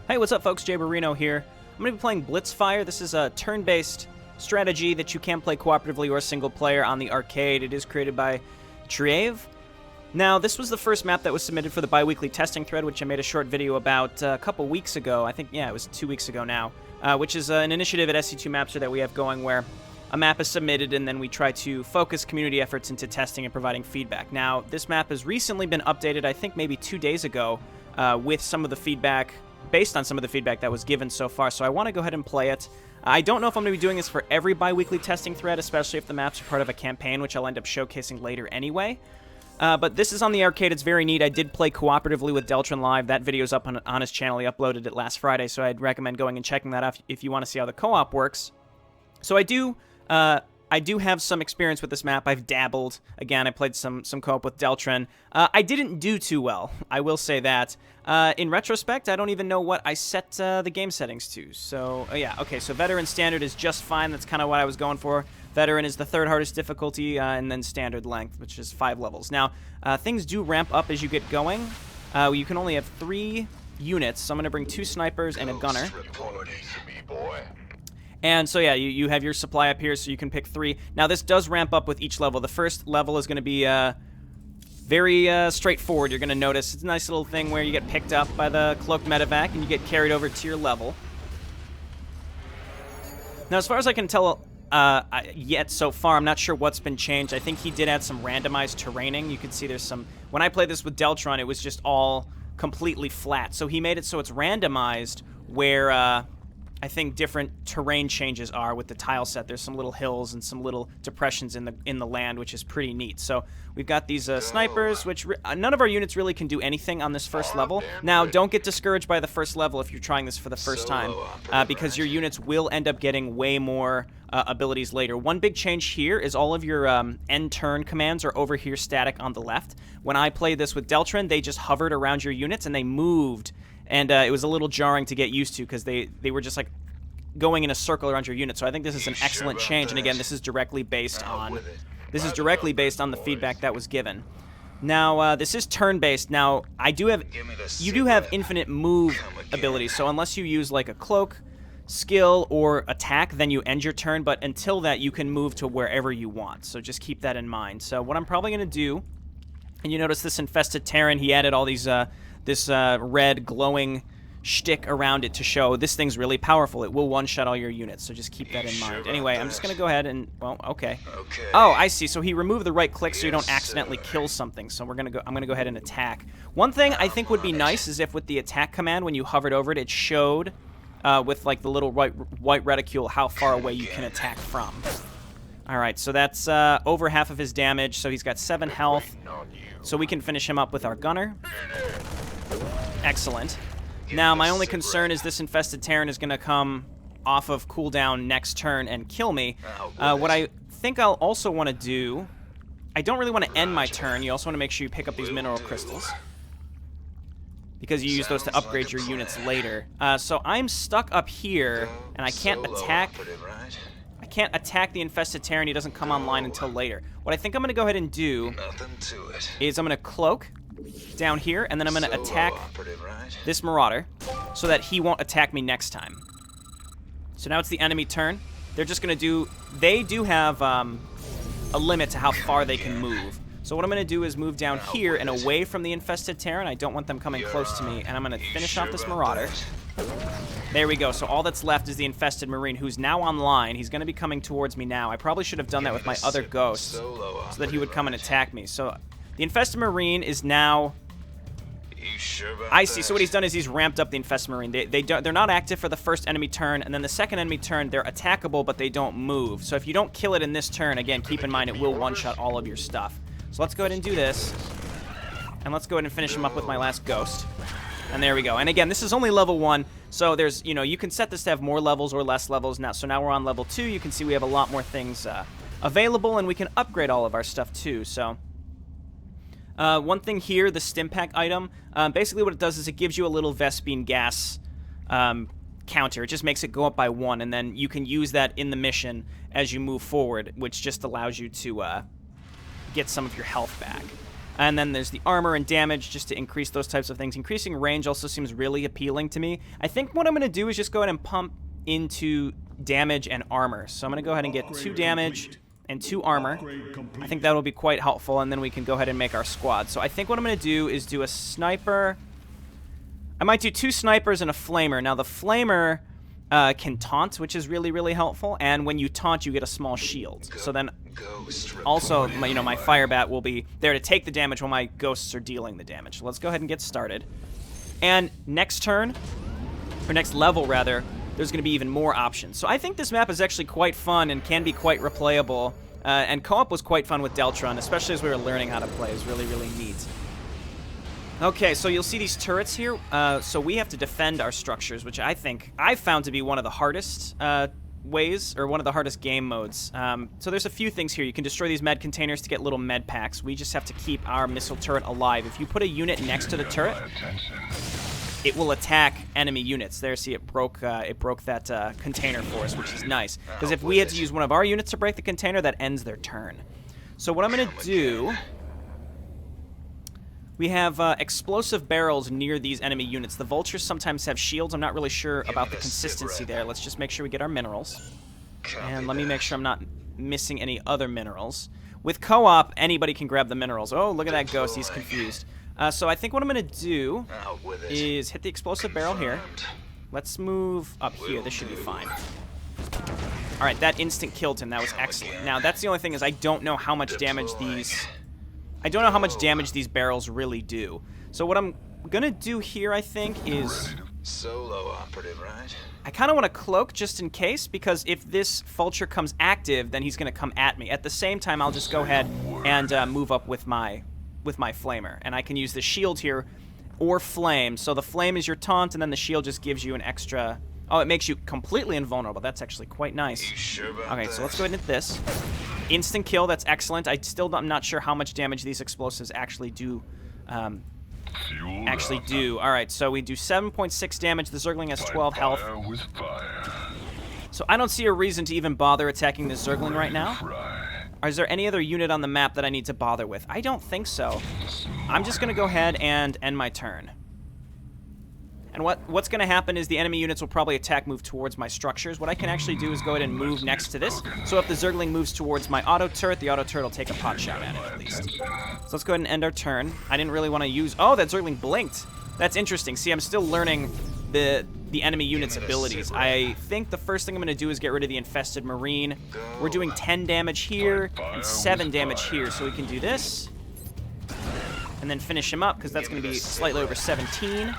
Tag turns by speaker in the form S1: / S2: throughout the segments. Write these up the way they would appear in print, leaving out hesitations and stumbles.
S1: Hey, what's up, folks? Jayborino here. I'm going to be playing Blitz Fire. This is a turn-based strategy that you can play cooperatively or single player on the arcade. It is created by Trieve. Now, this was the first map that was submitted for the bi-weekly testing thread, which I made a short video about a couple weeks ago. I think, yeah, it was 2 weeks ago now, which is an initiative at SC2 Mapster that we have going where a map is submitted and then we try to focus community efforts into testing and providing feedback. Now, this map has recently been updated, I think maybe 2 days ago, with some of the feedback, based on some of the feedback that was given so far, so I want to go ahead and play it. I don't know if I'm going to be doing this for every bi-weekly testing thread, especially if the maps are part of a campaign, which I'll end up showcasing later anyway. But this is on the arcade. It's very neat. I did play cooperatively with Deltron live. That video's up on his channel. He uploaded it last Friday, so I'd recommend going and checking that out if you want to see how the co-op works. So I do have some experience with this map. I've dabbled. Again, I played some co-op with Deltron. I didn't do too well, I will say that. In retrospect, I don't even know what I set the game settings to. So, yeah, okay, so Veteran Standard is just fine. That's kind of what I was going for. Veteran is the third hardest difficulty, and then Standard Length, which is 5 levels. Now, things do ramp up as you get going. You can only have 3 units, so I'm going to bring 2 snipers and a gunner. And so, yeah, you have your supply up here, so you can pick 3. Now, this does ramp up with each level. The first level is going to be very straightforward. You're going to notice it's a nice little thing where you get picked up by the cloaked medevac, and you get carried over to your level. Now, as far as I can tell yet so far, I'm not sure what's been changed. I think he did add some randomized terraining. You can see there's some... When I played this with Deltron, it was just all completely flat. So he made it so it's randomized where... I think different terrain changes are with the tile set. There's some little hills and some little depressions in the land, which is pretty neat. So we've got these snipers, which none of our units really can do anything on this first level. Now, don't get discouraged by the first level if you're trying this for the first time, because your units will end up getting way more abilities later. One big change here is all of your end turn commands are over here static on the left. When I played this with Deltron, they just hovered around your units and they moved. And it was a little jarring to get used to because they were just like going in a circle around your unit. So I think this is an excellent change. And again, this is directly based on the feedback that was given. Now this is turn-based. Now you do have infinite move abilities. So unless you use like a cloak, skill, or attack, then you end your turn. But until that, you can move to wherever you want. So just keep that in mind. So what I'm probably going to do, and you notice this infested Terran, he added all these this red glowing shtick around it to show this thing's really powerful. It will one-shot all your units, so just keep that in mind. Anyway, I'm just going to go ahead and... Well, okay. Oh, I see. So he removed the right click so you don't accidentally kill something. So I'm going to go ahead and attack. One thing I think would be nice is if with the attack command, when you hovered over it, it showed with like the little white reticule how far away you can attack from. Alright, so that's over half of his damage, so he's got 7 health. So we can finish him up with our gunner. Excellent. Now, my only concern is this infested Terran is going to come off of cooldown next turn and kill me. What I think I'll also want to do... I don't really want to end my turn. You also want to make sure you pick up these mineral crystals, because you use those to upgrade your units later. So I'm stuck up here, and I can't attack... the infested Terran. He doesn't come online until later. What I think I'm going to go ahead and do is I'm going to cloak down here, and then I'm going to attack this Marauder so that he won't attack me next time. So now it's the enemy turn. They're just going to do... They do have a limit to how far they can move. So what I'm going to do is move down here and away from the infested Terran. I don't want them coming close to me, and I'm going to finish off this Marauder. There we go. So all that's left is the infested Marine, who's now online. He's going to be coming towards me now. I probably should have done that with my other ghost so that he would come and attack me. So the infested Marine is now... I see. So what he's done is he's ramped up the infested Marine. They're not active for the first enemy turn, and then the second enemy turn, they're attackable, but they don't move. So if you don't kill it in this turn, again, keep in mind it will one-shot all of your stuff. So let's go ahead and do this. And let's go ahead and finish him up with my last ghost. And there we go. And again, this is only level 1, so there's, you know, you can set this to have more levels or less levels now. So now we're on level 2. You can see we have a lot more things available, and we can upgrade all of our stuff too. So one thing here, the Stimpack item, basically what it does is it gives you a little Vespene gas counter. It just makes it go up by 1, and then you can use that in the mission as you move forward, which just allows you to get some of your health back. And then there's the armor and damage just to increase those types of things. Increasing range also seems really appealing to me. I think what I'm going to do is just go ahead and pump into damage and armor. So I'm going to go ahead and get 2 damage and 2 armor. I think that'll be quite helpful, and then we can go ahead and make our squad. So I think what I'm going to do is do a sniper. I might do 2 snipers and a flamer. Now the flamer can taunt, which is really, really helpful, and when you taunt, you get a small shield. So then also, my fire bat will be there to take the damage while my ghosts are dealing the damage. So let's go ahead and get started. And next turn, or next level rather, there's going to be even more options. So I think this map is actually quite fun and can be quite replayable. And co-op was quite fun with Deltron, especially as we were learning how to play. It was really, really neat. Okay, so you'll see these turrets here. So we have to defend our structures, which I've found to be one of the hardest ways, or one of the hardest game modes. So there's a few things here. You can destroy these med containers to get little med packs. We just have to keep our missile turret alive. If you put a unit next to the turret, it will attack enemy units. There, see, it broke that container for us, which is nice. Because if we had to use one of our units to break the container, that ends their turn. So what I'm going to do... We have explosive barrels near these enemy units. The vultures sometimes have shields. I'm not really sure about the consistency there. Let's just make sure we get our minerals. And let me make sure I'm not missing any other minerals. With co-op, anybody can grab the minerals. Oh, look at that ghost. He's confused. So I think what I'm going to do is hit the explosive barrel here. Let's move up here. This should be fine. All right, that instant killed him. That was excellent. Now, that's the only thing is I don't know how much damage these... barrels really do. So what I'm gonna do here, I think, is
S2: solo operative, right?
S1: I kind of want to cloak just in case, because if this vulture comes active, then he's gonna come at me. At the same time, I'll just go ahead and move up with my flamer, and I can use the shield here or flame. So the flame is your taunt, and then the shield just gives you an extra. Oh, it makes you completely invulnerable. That's actually quite nice.
S2: You sure about
S1: Okay,
S2: that?
S1: so let's go ahead and hit this. Instant kill, that's excellent. I'm not sure how much damage these explosives actually do. All right, so we do 7.6 damage. The Zergling has 12 health. So I don't see a reason to even bother attacking the Zergling right now. Is there any other unit on the map that I need to bother with? I don't think so. I'm just going to go ahead and end my turn. And what's going to happen is the enemy units will probably attack, move towards my structures. What I can actually do is go ahead and move next to this. So if the Zergling moves towards my auto turret, the auto turret will take a pot shot at it at least. So let's go ahead and end our turn. I didn't really want to use... Oh, that Zergling blinked. That's interesting. See, I'm still learning the enemy units' abilities. I think the first thing I'm going to do is get rid of the infested marine. We're doing 10 damage here and 7 damage here. So we can do this. And then finish him up, because that's going to be slightly over 17.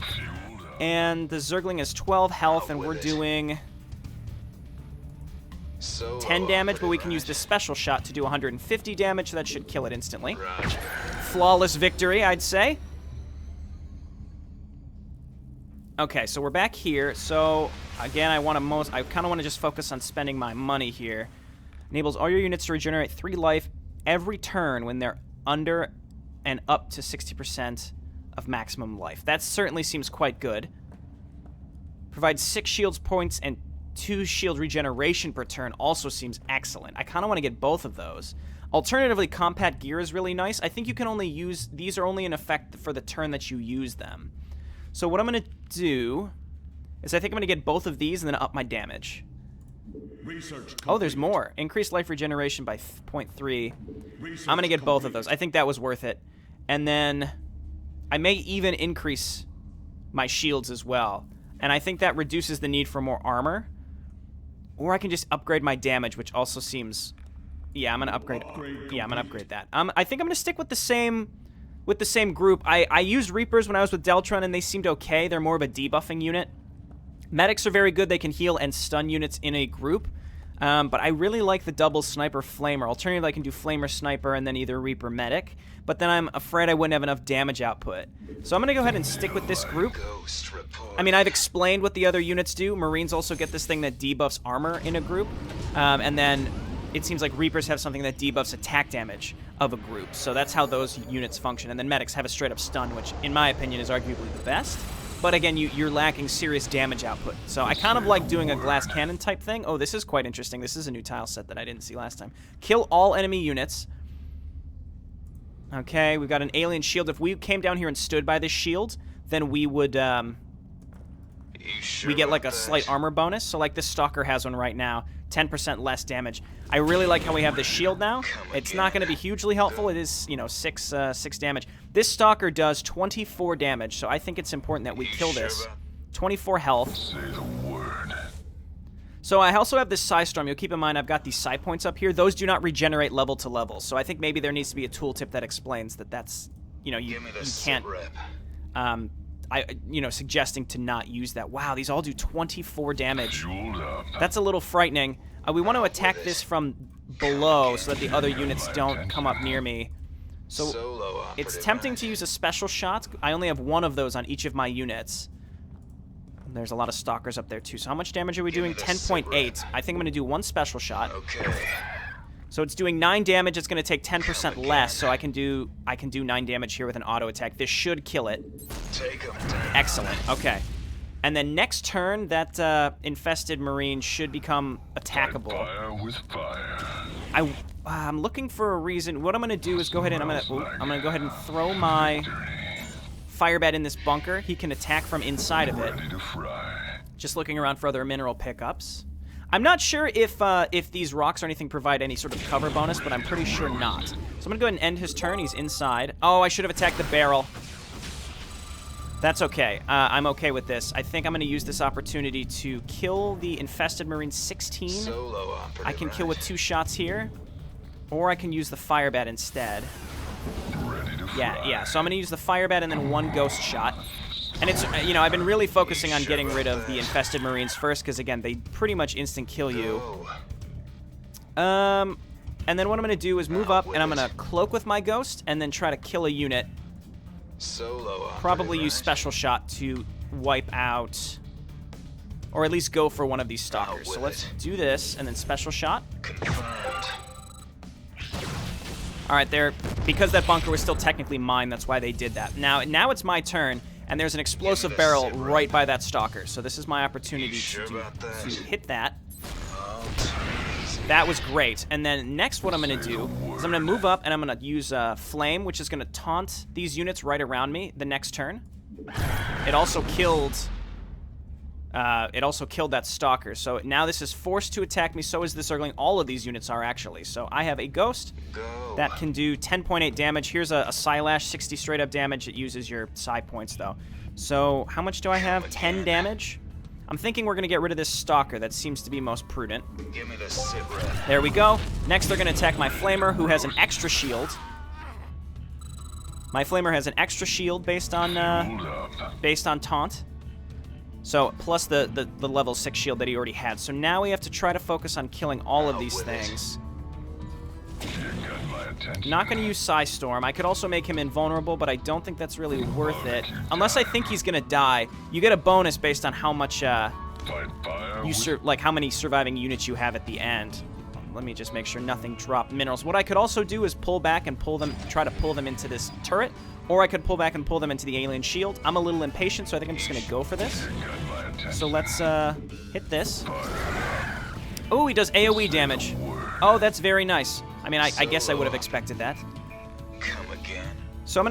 S1: And the Zergling has 12 health, and we're doing 10 damage, but we can use this special shot to do 150 damage, so that should kill it instantly. Flawless victory, I'd say. Okay, so we're back here. So, again, I kind of want to just focus on spending my money here. Enables all your units to regenerate 3 life every turn when they're under and up to 60% of maximum life. That certainly seems quite good. Provides 6 shields points and 2 shield regeneration per turn also seems excellent. I kind of want to get both of those. Alternatively, combat gear is really nice. I think you can only use... These are only in effect for the turn that you use them. So what I'm going to do is I think I'm going to get both of these and then up my damage. Oh, there's more. Increased life regeneration by 0.3. I'm going to get both of those. I think that was worth it. And then I may even increase my shields as well. And I think that reduces the need for more armor. Or I can just upgrade my damage, which also seems... Yeah, I'm going to upgrade... Yeah, I'm going to upgrade that. I think I'm going to stick with the same group. I used Reapers when I was with Deltron, and they seemed okay. They're more of a debuffing unit. Medics are very good. They can heal and stun units in a group. But I really like the double sniper flamer. Alternatively, I can do flamer sniper and then either Reaper medic. But then I'm afraid I wouldn't have enough damage output. So I'm going to go ahead and stick with this group. I mean, I've explained what the other units do. Marines also get this thing that debuffs armor in a group. And then it seems like Reapers have something that debuffs attack damage of a group. So that's how those units function. And then medics have a straight-up stun, which in my opinion is arguably the best. But again, you're lacking serious damage output. So I kind of like doing a glass cannon type thing. Oh, this is quite interesting. This is a new tile set that I didn't see last time. Kill all enemy units. Okay, we've got an alien shield. If we came down here and stood by this shield, then we would, we get like a slight armor bonus. So like this Stalker has one right now, 10% less damage. I really like how we have this shield now. It's not going to be hugely helpful. It is, you know, 6 damage. This Stalker does 24 damage, so I think it's important that we kill this. 24 health.
S3: Say the word.
S1: So I also have this Psi Storm. You'll keep in mind I've got these Psi points up here. Those do not regenerate level to level. So I think maybe there needs to be a tooltip that explains that that's, you know, you can't, you know, suggesting to not use that. Wow, these all do 24 damage. That's a little frightening. We want to attack this from below so that the other units don't come up near me. So it's tempting to use a special shot. I only have one of those on each of my units. There's a lot of Stalkers up there too. So how much damage are we doing? 10.8. I think I'm going to do one special shot.
S2: Okay.
S1: So it's doing 9 damage. It's going to take 10% less. So I can do 9 damage here with an auto attack. This should kill it.
S2: Take him.
S1: Excellent. Okay. And then next turn, that infested Marine should become attackable.
S3: Fire with fire.
S1: I'm looking for a reason. What I'm going to do is go ahead and I'm going to go ahead and throw my firebat in this bunker. He can attack from inside of it.
S3: Ready to fry.
S1: Just looking around for other mineral pickups. I'm not sure if these rocks or anything provide any sort of cover bonus, but I'm pretty sure not. So I'm going to go ahead and end his turn. He's inside. Oh, I should have attacked the barrel. That's okay. I'm okay with this. I think I'm going to use this opportunity to kill the infested Marine 16.
S2: Solo operative,
S1: I can kill with 2 shots here, or I can use the firebat instead.
S3: Ready to fry.
S1: Yeah. So I'm going to use the firebat and then 1 ghost shot. And it's, you know, I've been really focusing on getting rid of the infested Marines first because, again, they pretty much instant kill you. And then what I'm going to do is move up and I'm going to cloak with my ghost and then try to kill a unit.
S2: Solo
S1: Probably use special shot to wipe out, or at least go for one of these Stalkers. So let's do this and then special shot.
S2: Confirmed.
S1: All right, there, because that bunker was still technically mine, that's why they did that. Now it's my turn, and there's an explosive barrel right by that Stalker. So this is my opportunity to hit that. That was great. And then next what I'm going to do is I'm going to move up and I'm going to use Flame, which is going to taunt these units right around me the next turn. It also killed that Stalker. So now this is forced to attack me. So is the Zergling. All of these units are actually. So I have a Ghost that can do 10.8 damage. Here's a Psylash, 60 straight up damage. It uses your Psy points though. So how much do I have? 10 damage? I'm thinking we're going to get rid of this Stalker. That seems to be most prudent.
S2: Give me the sit rep.
S1: There we go. Next, they're going to attack my Flamer, who has an extra shield. My Flamer has an extra shield based on taunt. So, plus the level 6 shield that he already had. So now we have to try to focus on killing all of these things. Not going to use Psi Storm. I could also make him invulnerable, but I don't think that's really worth it. Unless I think he's going to die. You get a bonus based on how much, how many surviving units you have at the end. Let me just make sure nothing dropped minerals. What I could also do is pull back and try to pull them into this turret, or I could pull back and pull them into the alien shield. I'm a little impatient, so I think I'm just going to go for this. So let's hit this. Oh, he does AoE damage. Oh, that's very nice. I mean, I guess I would have expected that.
S2: Come again.
S1: So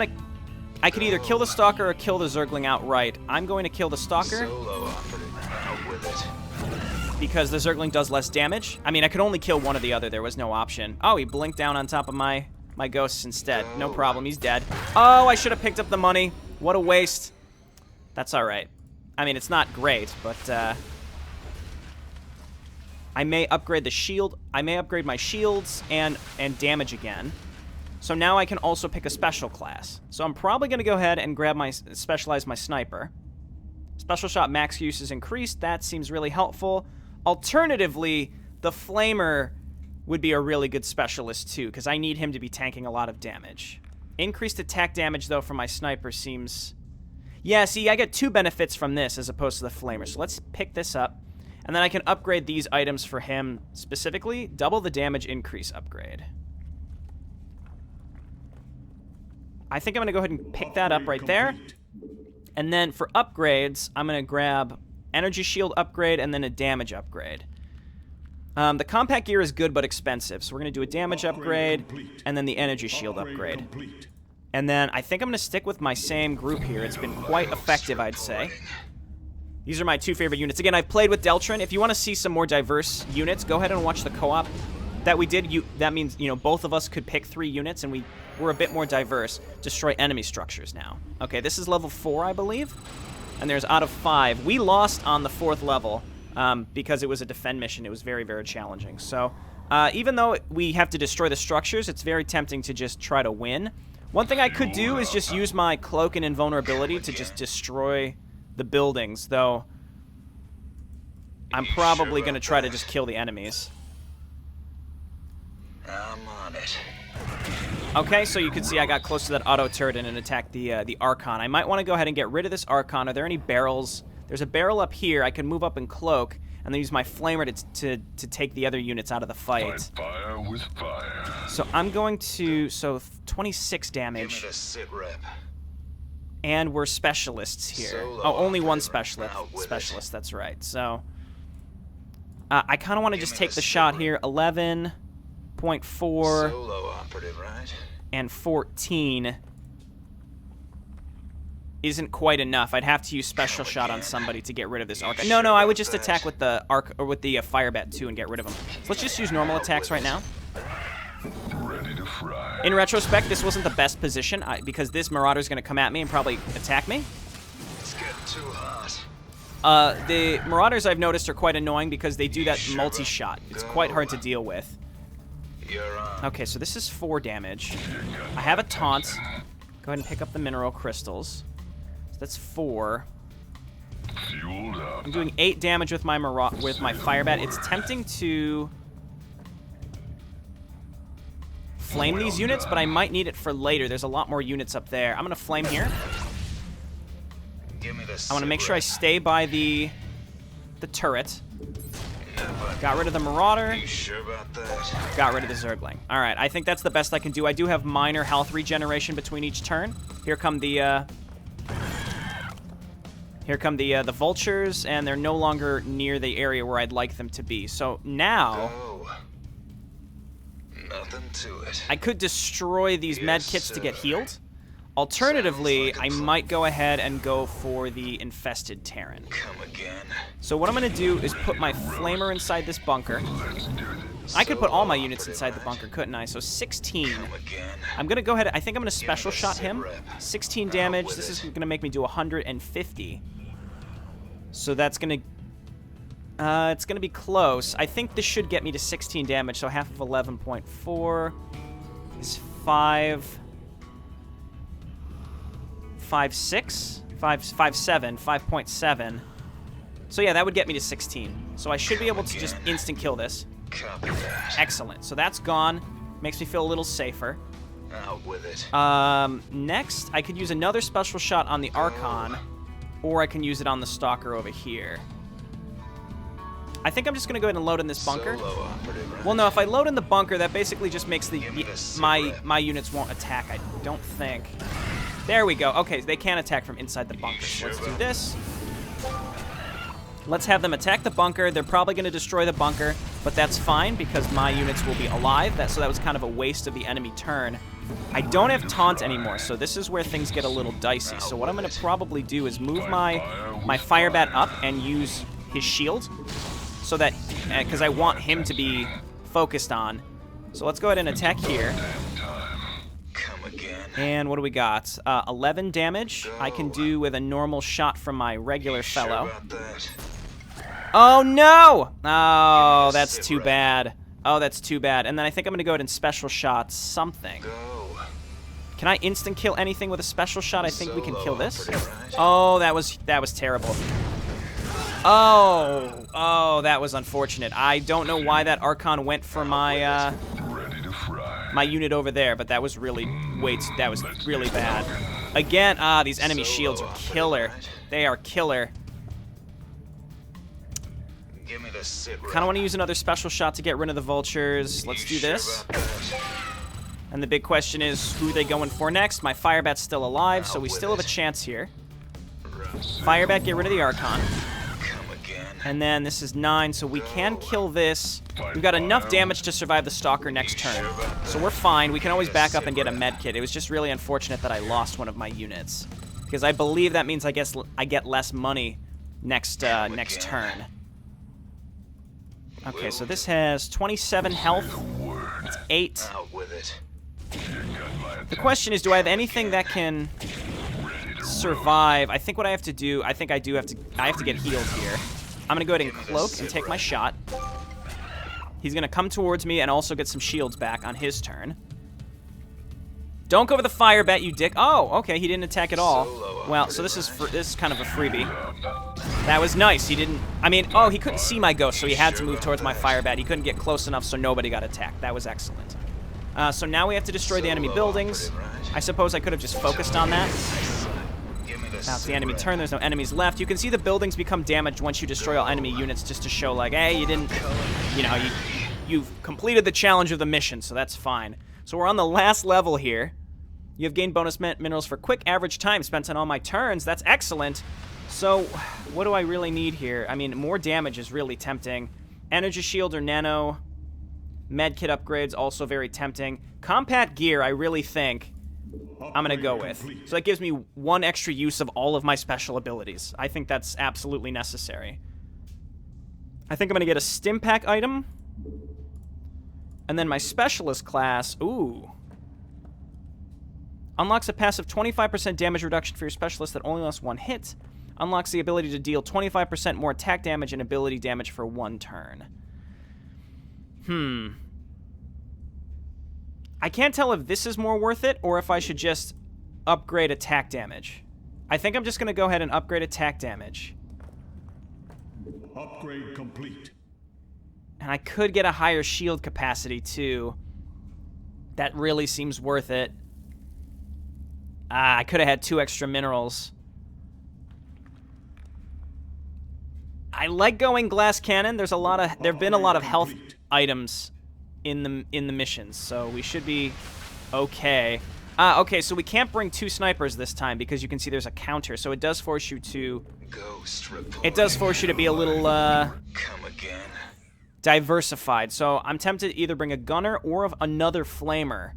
S1: I could either kill the Stalker or kill the Zergling outright. I'm going to kill the Stalker.
S2: Solo operative. Out with it.
S1: Because the Zergling does less damage. I mean, I could only kill one or the other. There was no option. Oh, he blinked down on top of my ghosts instead. No problem. He's dead. Oh, I should have picked up the money. What a waste. That's all right. I mean, it's not great, but I may upgrade the shield. I may upgrade my shields and damage again. So now I can also pick a special class. So I'm probably going to go ahead and specialize my sniper. Special shot max use is increased. That seems really helpful. Alternatively, the Flamer would be a really good specialist too, because I need him to be tanking a lot of damage. Increased attack damage, though, from my sniper seems... Yeah, see, I get 2 benefits from this as opposed to the Flamer. So let's pick this up. And then I can upgrade these items for him specifically. Double the damage increase upgrade. I think I'm going to go ahead and pick that up right there. And then for upgrades, I'm going to grab energy shield upgrade and then a damage upgrade. The compact gear is good but expensive, so we're going to do a damage upgrade, and then the energy shield upgrade. And then I think I'm going to stick with my same group here. It's been quite effective, I'd say. These are my 2 favorite units. Again, I've played with Deltron. If you want to see some more diverse units, go ahead and watch the co-op that we did. That means, you know, both of us could pick 3 units, and we're a bit more diverse. Destroy enemy structures now. Okay, this is level 4, I believe. And there's out of 5. We lost on the 4th level because it was a defend mission. It was very, very challenging. So even though we have to destroy the structures, it's very tempting to just try to win. One thing I could do is just use my cloak and invulnerability to just destroy the buildings, though I'm probably going to try to just kill the enemies.
S2: I'm on it.
S1: Okay, so you can see I got close to that auto turret and attacked the Archon. I might want to go ahead and get rid of this Archon. Are there any barrels? There's a barrel up here. I can move up and cloak, and then use my flamer to take the other units out of the fight.
S3: Fire with fire.
S1: So I'm going to... So 26 damage.
S2: Give me the sit rep.
S1: And we're specialists here.
S2: Solo
S1: Oh, only one
S2: operator.
S1: specialist. That's right. So I kind of want to just take the shot here. 11.4
S2: Solo operative, right?
S1: and 14 isn't quite enough. I'd have to use special shot on somebody to get rid of this arc. No, I would just attack with the arc or with the fire bat too and get rid of them. So let's just use normal attacks right now.
S3: Ready to fry.
S1: In retrospect, this wasn't the best position because this Marauder's going to come at me and probably attack me.
S2: It's getting too hot.
S1: The Marauders, I've noticed, are quite annoying because they do that multi-shot. It's quite hard to deal with.
S2: You're on.
S1: Okay, so this is 4 damage. I have a taunt. Go ahead and pick up the mineral crystals. So that's 4.
S3: Fueled up.
S1: I'm doing 8 damage with my fire bat. It's tempting to flame these units, but I might need it for later. There's a lot more units up there. I'm gonna flame here.
S2: Give me the
S1: I want to make sure I stay by the turret. Got rid of the Marauder.
S2: You sure about that?
S1: Got rid of the Zergling. All right, I think that's the best I can do. I do have minor health regeneration between each turn. Here come the vultures, and they're no longer near the area where I'd like them to be. So now
S2: Go. Nothing to it.
S1: I could destroy these med
S2: Yes,
S1: kits to get
S2: sir.
S1: healed. Alternatively,
S2: Sounds like a
S1: I
S2: plan.
S1: might go ahead and go for the infested Terran.
S2: Come again.
S1: So what I'm going to do is put my flamer inside this bunker. I could put all my units inside the bunker, couldn't I? So 16.
S2: Come again.
S1: I'm going to go ahead. I think I'm going to special
S2: the
S1: shot
S2: sit
S1: him.
S2: rep.
S1: 16
S2: Out
S1: damage.
S2: with
S1: This is
S2: it.
S1: going to make me do 150. So that's going to... it's going to be close. I think this should get me to 16 damage. So half of 11.4 is 5... 5.6? 5.7. 5.7. So yeah, that would get me to 16. So I should be able to just instant kill this.
S2: Copy that.
S1: Excellent. So that's gone. Makes me feel a little safer.
S2: Out with it.
S1: Next, I could use another special shot on the Archon, or I can use it on the Stalker over here. I think I'm just gonna go ahead and load in this bunker.
S2: Solo operative, right?
S1: Well, no, if I load in the bunker, that basically just makes
S2: Give me the sit
S1: my
S2: rep.
S1: my units won't attack. I don't think. There we go. Okay, they can attack from inside the bunker. So let's do this. Let's have them attack the bunker. They're probably going to destroy the bunker, but that's fine because my units will be alive. So that was kind of a waste of the enemy turn. I don't have taunt anymore, so this is where things get a little dicey. So what I'm going to probably do is move my fire bat up and use his shield, so that because I want him to be focused on. So let's go ahead and attack here.
S2: Come again.
S1: And what do we got? 11 damage. I can do with a normal shot from my regular
S2: Sure
S1: fellow.
S2: about that?
S1: Oh, no! Oh, that's too bad. Oh, that's too bad. And then I think I'm going to go ahead and special shot something.
S2: Go.
S1: Can I instant kill anything with a special shot? I think we can kill this.
S2: Solo operative, right?
S1: Oh, that was terrible. Oh, that was unfortunate. I don't know why that Archon went for my
S3: Ready to fry.
S1: my unit over there, but that was really that was really bad. Again, these enemy shields are killer. They are killer.
S2: Give me the sit rep.
S1: Kind of want to use another special shot to get rid of the vultures. Let's do
S2: You sure
S1: this.
S2: about that?
S1: And the big question is, who are they going for next? My Firebat's still alive, so we still have a chance here. Firebat, get rid of the Archon.
S2: Come again.
S1: And then this is 9, so we can kill this. We've got enough damage to survive the Stalker next turn. So we're fine. We can always back up and get a med kit. It was just really unfortunate that I lost one of my units. Because I believe that means I get less money next turn. Okay, so this has 27 health. It's 8.
S2: Out with it.
S1: The question is, do I have anything that can survive? I think what I have to do, I have to get healed here. I'm going to go ahead and cloak and take my shot. He's going to come towards me and also get some shields back on his turn. Don't go for the fire bat, you dick. Oh, okay, he didn't attack at all. Well, so this is kind of a freebie. That was nice. He didn't, I mean, oh, he couldn't see my ghost, so he had to move towards my fire bat. He couldn't get close enough, so nobody got attacked. That was excellent. So now we have to destroy the enemy buildings. I suppose I could have just focused on that. Now it's the enemy turn. There's no enemies left. You can see the buildings become damaged once you destroy all enemy units, just to show, like, hey, you didn't, you know, you've completed the challenge of the mission, so that's fine. So we're on the last level here. You have gained bonus minerals for quick average time spent on all my turns. That's excellent. So what do I really need here? I mean, more damage is really tempting. Energy shield or nano. Medkit upgrades, also very tempting. Combat gear, I really think I'm going to go with. So that gives me 1 extra use of all of my special abilities. I think that's absolutely necessary. I think I'm going to get a stim pack item. And then my specialist class, ooh. Unlocks a passive 25% damage reduction for your specialist that only lasts 1 hit. Unlocks the ability to deal 25% more attack damage and ability damage for 1 turn. I can't tell if this is more worth it or if I should just upgrade attack damage. I think I'm just going to go ahead and upgrade attack damage.
S4: Upgrade complete.
S1: And I could get a higher shield capacity too. That really seems worth it. I could have had 2 extra minerals. I like going glass cannon. There've been a lot of health items in the missions, so we should be okay. Okay, so we can't bring 2 snipers this time because you can see there's a counter, so it does force you to be a little
S2: Come again.
S1: diversified. So I'm tempted to either bring a gunner or another flamer.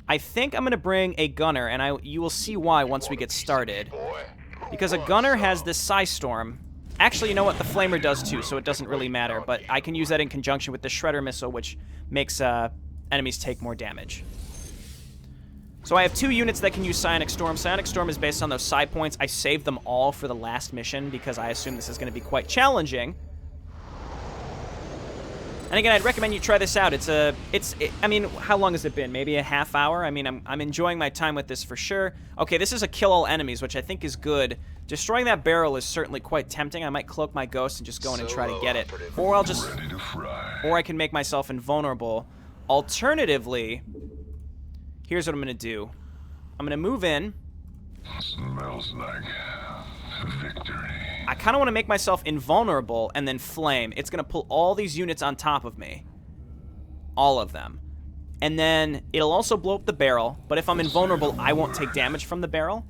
S1: I think I'm going to bring a gunner, and you will see why once we get started. Because a gunner has this Psystorm. Actually, you know what? The flamer does too, so it doesn't really matter. But I can use that in conjunction with the Shredder missile, which makes enemies take more damage. So I have 2 units that can use Psionic Storm. Psionic Storm is based on those psi points. I saved them all for the last mission because I assume this is going to be quite challenging. And again, I'd recommend you try this out. I mean, how long has it been? Maybe a half hour? I mean, I'm enjoying my time with this for sure. Okay, this is a kill all enemies, which I think is good. Destroying that barrel is certainly quite tempting. I might cloak my ghost and just go in and try to get it. Or I can make myself invulnerable. Alternatively, here's what I'm going to do. I'm going to move in.
S3: Smells like victory.
S1: I kind of want to make myself invulnerable and then flame. It's going to pull all these units on top of me. All of them. And then it'll also blow up the barrel. But if I'm invulnerable, I won't take damage from the barrel.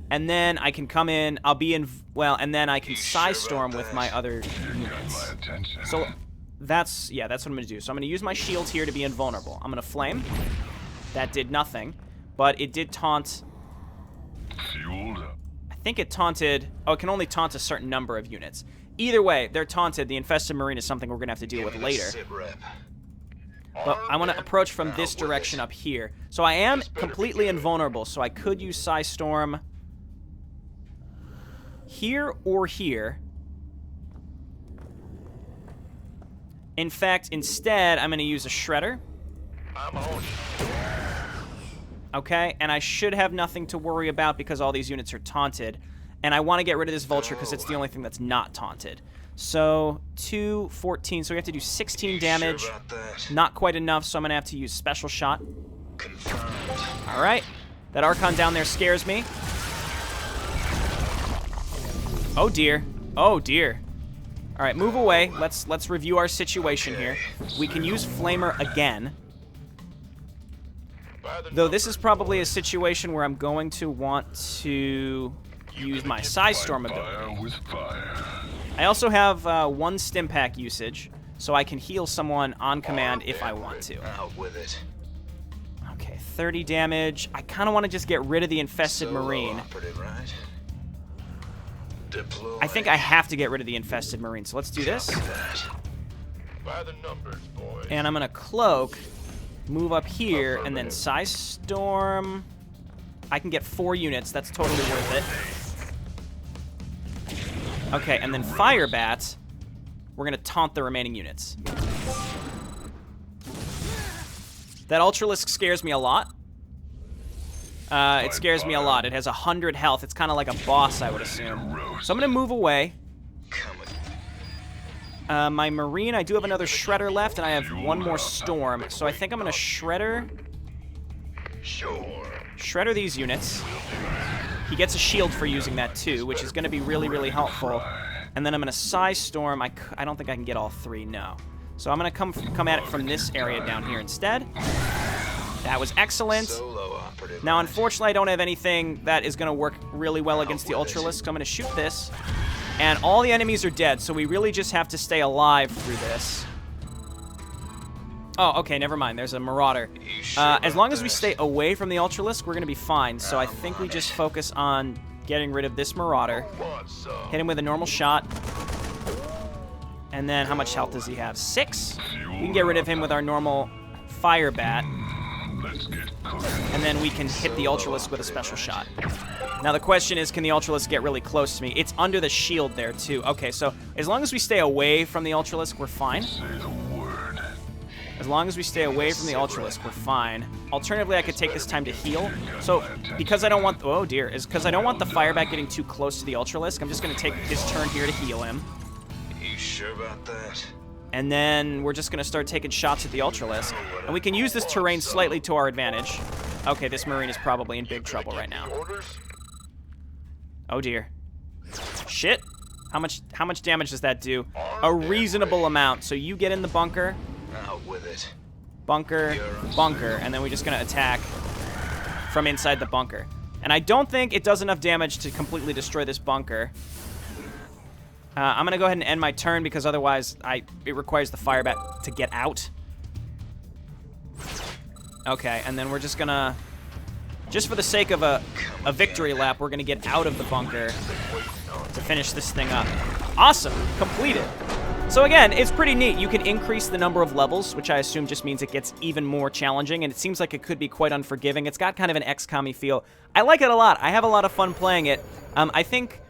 S1: And then I can come in, I'll be in, well, and then I can Psystorm with my other units. So that's what I'm going to do. So I'm going to use my shield here to be invulnerable. I'm going to flame. That did nothing. But it did taunt.
S3: Fueled up.
S1: I think it taunted, oh, it can only taunt a certain number of units. Either way, they're taunted. The Infested Marine is something we're going to have to deal with later. But I want to approach from this direction up here. So I am completely invulnerable, so I could use Psystorm here or here. In fact, instead, I'm going to use a Shredder. Okay, and I should have nothing to worry about because all these units are taunted. And I want to get rid of this Vulture because it's the only thing that's not taunted. So, 2, 14, so we have to do 16 damage. Not quite enough, so I'm going to have to use Special Shot. Alright, that Archon down there scares me. Oh dear, oh dear. Alright, move away. Let's review our situation here. We can use Flamer again. Though this is probably a situation where I'm going to want to use my Psystorm ability. I also have 1 stim pack usage, so I can heal someone on command if I want to.
S2: Out with it.
S1: Okay, 30 damage. I kind of want to just get rid of the infested
S2: Solo
S1: Marine.
S2: operative, right? Deploy.
S1: I think I have to get rid of the infested Marine, so let's do this.
S3: By the numbers, boys.
S1: And I'm going to cloak, move up here, and then Size Storm. I can get 4 units. That's totally worth it. Okay, and then Fire Bat. We're going to taunt the remaining units. That Ultralisk scares me a lot. It scares me a lot. It has 100 health. It's kind of like a boss, I would assume. So I'm going to move away. My Marine, I do have another Shredder left, and I have 1 more Storm. So I think I'm going to Shredder these units. He gets a shield for using that too, which is going to be really, really helpful. And then I'm going to Size Storm. I don't think I can get all 3, no. So I'm going to come at it from this area down here instead. That was excellent. Now, unfortunately, I don't have anything that is going to work really well against the Ultralisk, so I'm going to shoot this. And all the enemies are dead, so we really just have to stay alive through this. Oh, okay, never mind. There's a Marauder. As long as we stay away from the Ultralisk, we're going to be fine. So I think we just focus on getting rid of this Marauder. Hit him with a normal shot. And then how much health does he have? 6? We can get rid of him with our normal Fire Bat. And then we can hit the Ultralisk with a special shot. Now the question is, can the Ultralisk get really close to me? It's under the shield there too. Okay, so as long as we stay away from the Ultralisk, we're fine. As long as we stay away from the Ultralisk, we're fine. Alternatively, I could take this time to heal. So, because I don't want... Oh, dear. Because I don't want the Fire Bat getting too close to the Ultralisk, I'm just going to take this turn here to heal him.
S2: You sure about that?
S1: And then we're just going to start taking shots at the Ultralisk. And we can use this terrain slightly to our advantage. Okay, this Marine is probably in big trouble right now. Oh, dear. Shit. How much damage does that do? A reasonable amount. So you get in the bunker.
S2: Out with it.
S1: Bunker, bunker, and then we're just going to attack from inside the bunker. And I don't think it does enough damage to completely destroy this bunker. I'm going to go ahead and end my turn because otherwise it requires the Fire Bat to get out. Okay, and then we're just going to, just for the sake of a victory lap, we're going to get out of the bunker to finish this thing up. Awesome, completed. So again, it's pretty neat. You can increase the number of levels, which I assume just means it gets even more challenging, and it seems like it could be quite unforgiving. It's got kind of an XCOM-y feel. I like it a lot. I have a lot of fun playing it. I think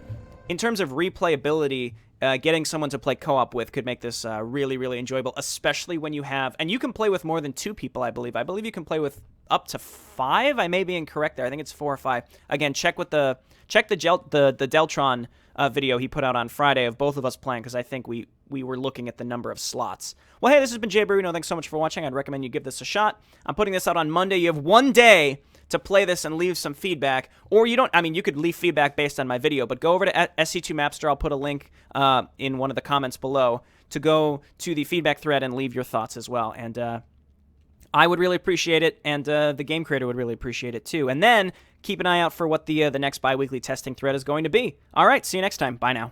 S1: in terms of replayability, getting someone to play co-op with could make this really, really enjoyable, especially when you have... And you can play with more than 2 people, I believe. I believe you can play with up to 5. I may be incorrect there. I think it's 4 or 5. Again, check the Deltron video he put out on Friday of both of us playing, because I think we were looking at the number of slots. Well, hey, this has been JayborinoPlays. Thanks so much for watching. I'd recommend you give this a shot. I'm putting this out on Monday. You have 1 day to play this and leave some feedback. Or you don't, I mean, you could leave feedback based on my video, but go over to SC2 Mapster. I'll put a link in one of the comments below to go to the feedback thread and leave your thoughts as well. And I would really appreciate it, and the game creator would really appreciate it too. And then keep an eye out for what the next bi-weekly testing thread is going to be. All right, see you next time. Bye now.